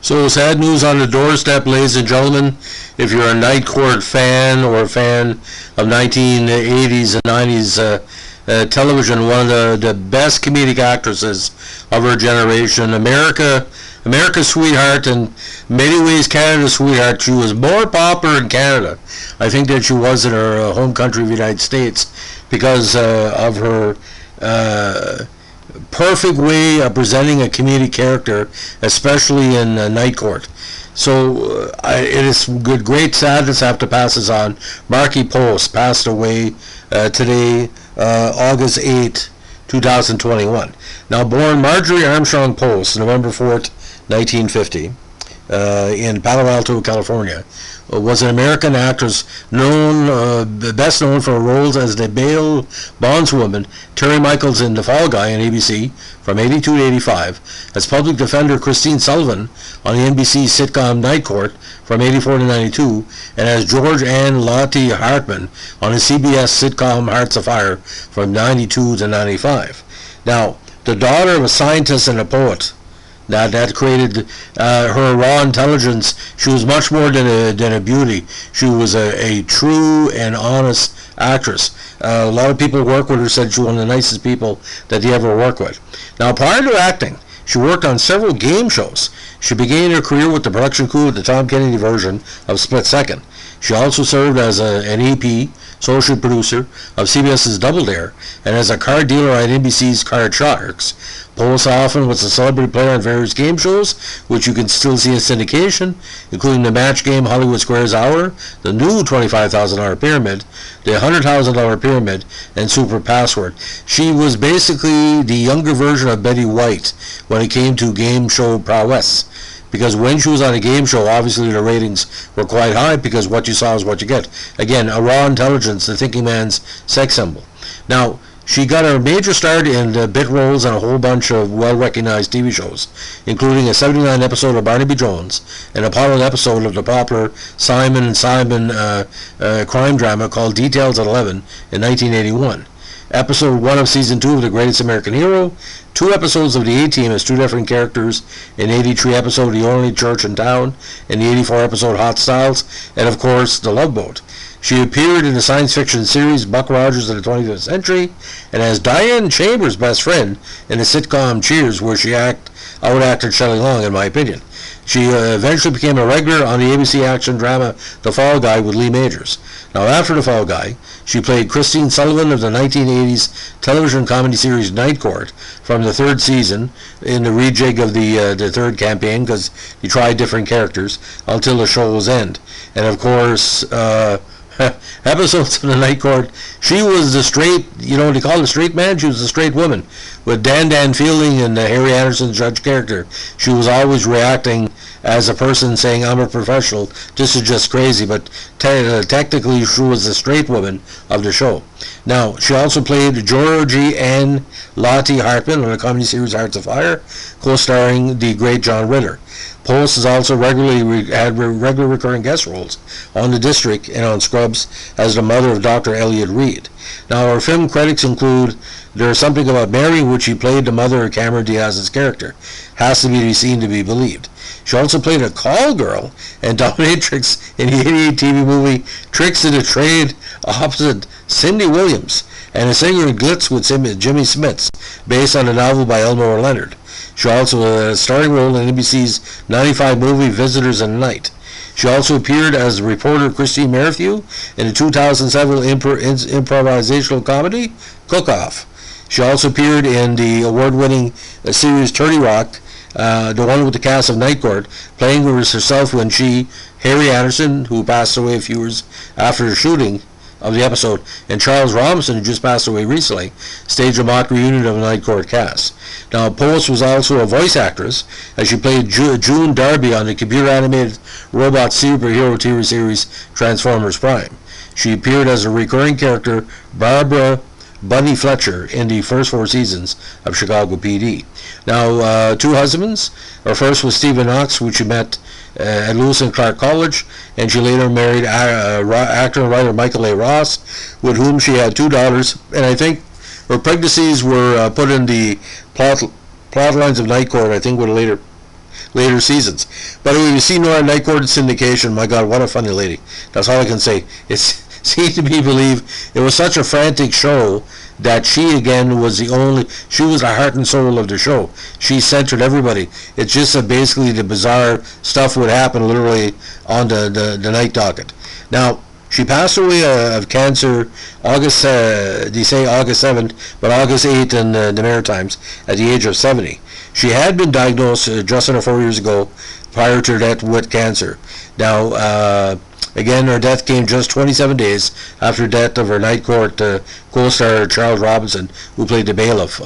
So sad news on the doorstep, ladies and gentlemen. If you're a Night Court fan or a fan of 1980s and 90s television, one of the best comedic actresses of her generation, America's sweetheart, and in many ways Canada's sweetheart. She was more popular in Canada, I think, than she was in her home country of the United States because of her perfect way of presenting a comedic character, especially in Night Court. So it is with great sadness I have to pass this on. Markie Post passed away today, August 8, 2021. Now, born Marjorie Armstrong Post, November 4th, 1950, in Palo Alto, California, was an American actress best known for roles as the bail bondswoman Terry Michaels in The Fall Guy on ABC from 82 to 85, as public defender Christine Sullivan on the NBC sitcom Night Court from 84 to 92, and as George Ann Lottie Hartman on the CBS sitcom Hearts of Fire from 92 to 95. Now, the daughter of a scientist and a poet, that created her raw intelligence. She was much more than a beauty. She was a true and honest actress. A lot of people who work with her said she was one of the nicest people that they ever worked with. Now, prior to acting, she worked on several game shows. She began her career with the production crew of the Tom Kennedy version of Split Second. She also served as an EP, social producer of CBS's Double Dare, and as a card dealer on NBC's Card Sharks. Post often was a celebrity player on various game shows, which you can still see in syndication, including the match game Hollywood Squares Hour, the new $25,000 Pyramid, the $100,000 Pyramid, and Super Password. She was basically the younger version of Betty White when it came to game show prowess. Because when she was on a game show, obviously the ratings were quite high because what you saw is what you get. Again, a raw intelligence, the thinking man's sex symbol. Now, she got her major start in bit roles on a whole bunch of well-recognized TV shows, including a 79 episode of Barnaby Jones, and a pilot episode of the popular Simon & Simon crime drama called Details at 11 in 1981. Episode 1 of Season 2 of The Greatest American Hero, 2 episodes of The A-Team as 2 different characters, an 83 episode of The Only Church in Town, and the 84 episode Hot Styles, and of course The Love Boat. She appeared in the science fiction series Buck Rogers of the 25th Century, and as Diane Chambers' best friend in the sitcom Cheers, where she outacted Shelley Long, in my opinion. She eventually became a regular on the ABC action drama The Fall Guy with Lee Majors. Now, after The Fall Guy, she played Christine Sullivan of the 1980s television comedy series Night Court from the 3rd season in the rejig of the 3rd campaign, because he tried different characters until the show's end. And of course, episodes of the Night Court, she was the straight, they call it a straight man, she was a straight woman. With Dan Fielding and Harry Anderson's judge character, she was always reacting as a person saying, I'm a professional, this is just crazy, but technically she was the straight woman of the show. Now, she also played Georgie Ann Lottie Hartman on the comedy series Hearts of Fire, co-starring the great John Ritter. Post has also had regular recurring guest roles on The District and on Scrubs as the mother of Dr. Elliot Reed. Now, her film credits include There's Something About Mary, which she played the mother of Cameron Diaz's character. Has to be seen to be believed. She also played a call girl and dominatrix in the 88 TV movie Tricks of the Trade opposite Cindy Williams, and a singer in Glitz with Jimmy Smits, based on a novel by Elmore Leonard. She also had a starring role in NBC's 95 movie Visitors in the Night. She also appeared as reporter Christine Merrithew in the 2007 improvisational comedy Cook-Off. She also appeared in the award-winning series 30 Rock, the one with the cast of Night Court, playing herself when she, Harry Anderson, who passed away a few years after the shooting of the episode, and Charles Robinson, who just passed away recently, staged a mock reunion of the Night Court cast. Now, Post was also a voice actress, as she played June Darby on the computer-animated robot superhero TV series Transformers Prime. She appeared as a recurring character, Barbara Bunny Fletcher, in the first 4 seasons of Chicago PD. Now, 2 husbands. Her first was Stephen Knox, which she met at Lewis and Clark College, and she later married actor and writer Michael A. Ross, with whom she had 2 daughters, and I think her pregnancies were put in the plot lines of Night Court, I think, with a later later seasons. But when you see Nora Night Court syndication, my God, what a funny lady. That's all I can say. It seemed to be believed it was such a frantic show that she again was she was the heart and soul of the show. She centered everybody. It's just that basically the bizarre stuff would happen literally on the night docket. Now, she passed away of cancer they say August 7th, but August 8th in the Maritimes at the age of 70. She had been diagnosed just under 4 years ago prior to her death with cancer. Now, again, her death came just 27 days after the death of her Night Court co-star Charles Robinson, who played the bailiff.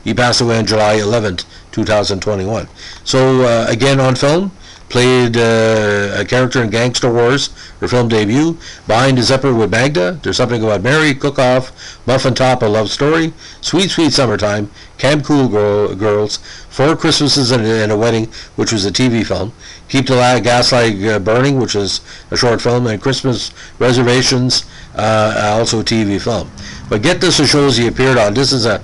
He passed away on July 11th, 2021. So, again, on film, played a character in Gangster Wars, her film debut. Behind the Zipper with Magda, There's Something About Mary, Cook Off, Muffin Top, A Love Story, Sweet Sweet Summertime, Camp Cool Girls, Four Christmases and a Wedding, which was a TV film, Keep the Gaslight Burning, which is a short film, and Christmas Reservations, also a TV film. But get this, the shows he appeared on. This is a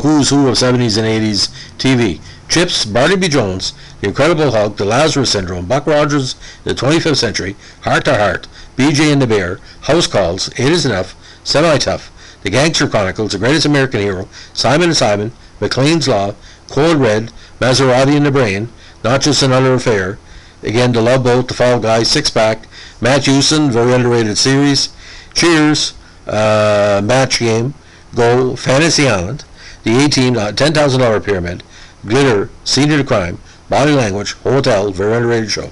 who's who of 70s and 80s TV. Chips, Barney B. Jones, The Incredible Hulk, The Lazarus Syndrome, Buck Rogers, The 25th Century, Heart to Heart, BJ and the Bear, House Calls, It Is Enough, Semi-Tough, The Gangster Chronicles, The Greatest American Hero, Simon & Simon, McLean's Law, Cold Red, Maserati in the Brain, Not Just Another Affair, again, The Love Boat, The Fall Guy, Six Pack, Matt Houston, very underrated series, Cheers, Match Game, Go, Fantasy Island, The A-Team, $10,000 Pyramid, Glitter, Scene of the Crime, Body Language, Hotel, very underrated show.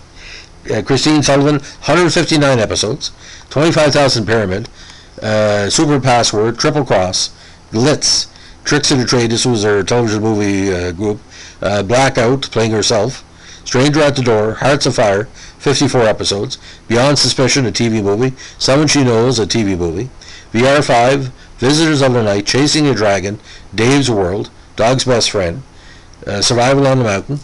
Christine Sullivan, 159 episodes, 25,000 Pyramid, Super Password, Triple Cross, Glitz, Tricks of the Trade, this was her television movie group, Blackout, playing herself, Stranger at the Door, Hearts of Fire, 54 episodes, Beyond Suspicion, a TV movie, Someone She Knows, a TV movie, VR5, Visitors of the Night, Chasing a Dragon, Dave's World, Dog's Best Friend, Survival on the Mountain,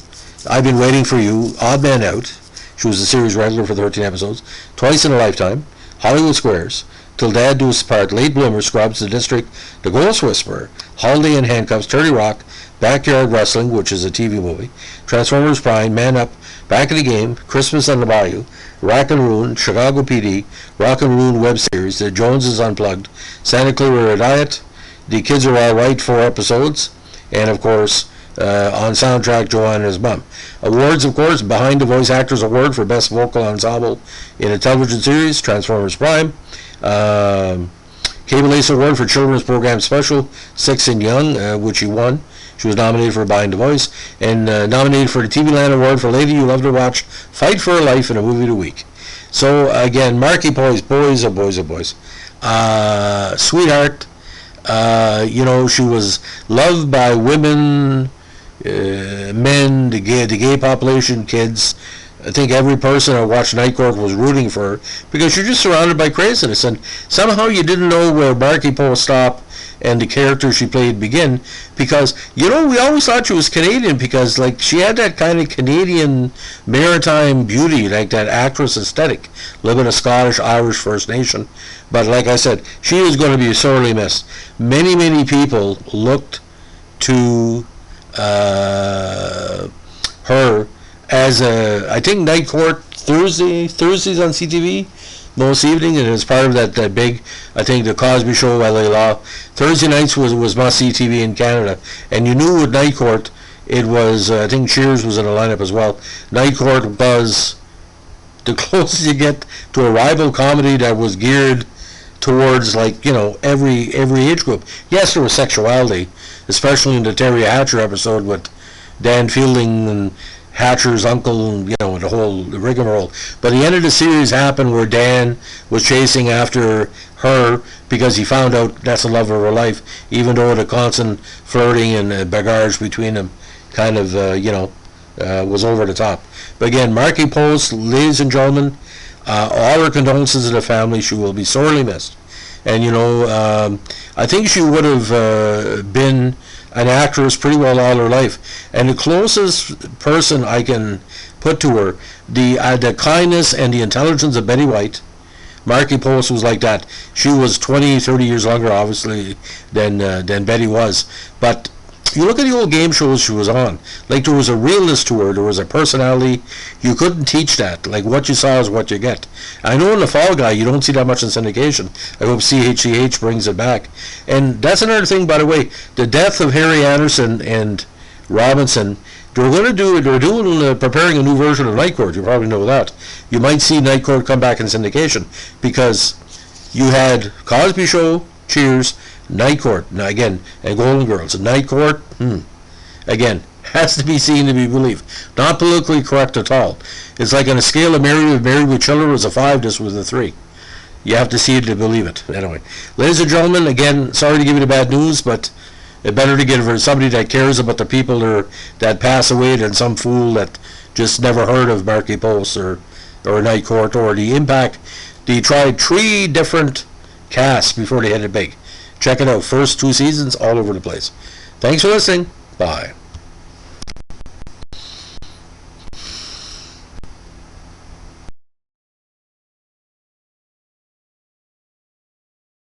I've Been Waiting for You, Odd Man Out, she was the series regular for 13 episodes, Twice in a Lifetime, Hollywood Squares, Till Dad Do Us Part, Late Bloomer, Scrubs, The District, The Ghost Whisperer, Holiday in Handcuffs, 30 Rock, Backyard Wrestling, which is a TV movie, Transformers Prime, Man Up, Back in the Game, Christmas on the Bayou, Rack and Ruin, Chicago PD, Rock and Ruin web series, The Joneses Unplugged, Santa Clara Diet, The Kids Are All Right, 4 episodes, and of course, on soundtrack, Joanna's Mom. Awards, of course, Behind the Voice Actors Award for Best Vocal Ensemble in a Television Series, Transformers Prime. Cable Ace Award for Children's Program Special, Six and Young, which she won. She was nominated for Behind the Voice, and nominated for the TV Land Award for Lady You Love to Watch, Fight for Her Life in a Movie of the Week. So, again, Markie boys, oh boys, oh boys. Sweetheart, she was loved by women, men, the gay population, kids. I think every person that watched Night Court was rooting for her because you're just surrounded by craziness, and somehow you didn't know where Markie Poe stopped and the character she played begin, because we always thought she was Canadian because she had that kind of Canadian maritime beauty, like that actress aesthetic, a little bit of Scottish, Irish, First Nation. But like I said, she is going to be sorely missed. Many people looked to her as I think Night Court Thursdays on CTV most evening, and it's part of that big, I think, the Cosby Show, LA Law. Thursday nights was must-see TV in Canada, and you knew with Night Court, it was, I think Cheers was in the lineup as well. Night Court was the closest you get to a rival comedy that was geared towards, every age group. Yes, there was sexuality, especially in the Terry Hatcher episode with Dan Fielding and Hatcher's uncle, and the whole rigmarole. But the end of the series happened where Dan was chasing after her because he found out that's the love of her life, even though the constant flirting and bagarre between them kind of, was over the top. But again, Markie Post, ladies and gentlemen, all our condolences to the family. She will be sorely missed. And, I think she would have been an actress pretty well all her life. And the closest person I can put to her, the kindness and the intelligence of Betty White, Markie Post was like that. She was 20, 30 years younger, obviously, than Betty was. But you look at the old game shows she was on, like there was a realness to her, there was a personality. You couldn't teach that. Like what you saw is what you get. I know in The Fall Guy you don't see that much in syndication. I hope CHCH brings it back. And that's another thing, by the way, the death of Harry Anderson and Robinson. They're doing preparing a new version of Night Court. You probably know that. You might see Night Court come back in syndication because you had Cosby Show, Cheers, Night Court, now again, and Golden Girls. Night Court, again, has to be seen to be believed. Not politically correct at all. It's like on a scale of Married with Children was a 5, this was a 3. You have to see it to believe it. Anyway, ladies and gentlemen, again, sorry to give you the bad news, but it's better to get it for somebody that cares about the people that pass away than some fool that just never heard of Markie Post or Night Court or the impact. They tried 3 different casts before they hit it big. Check it out. First 2 seasons all over the place. Thanks for listening. Bye.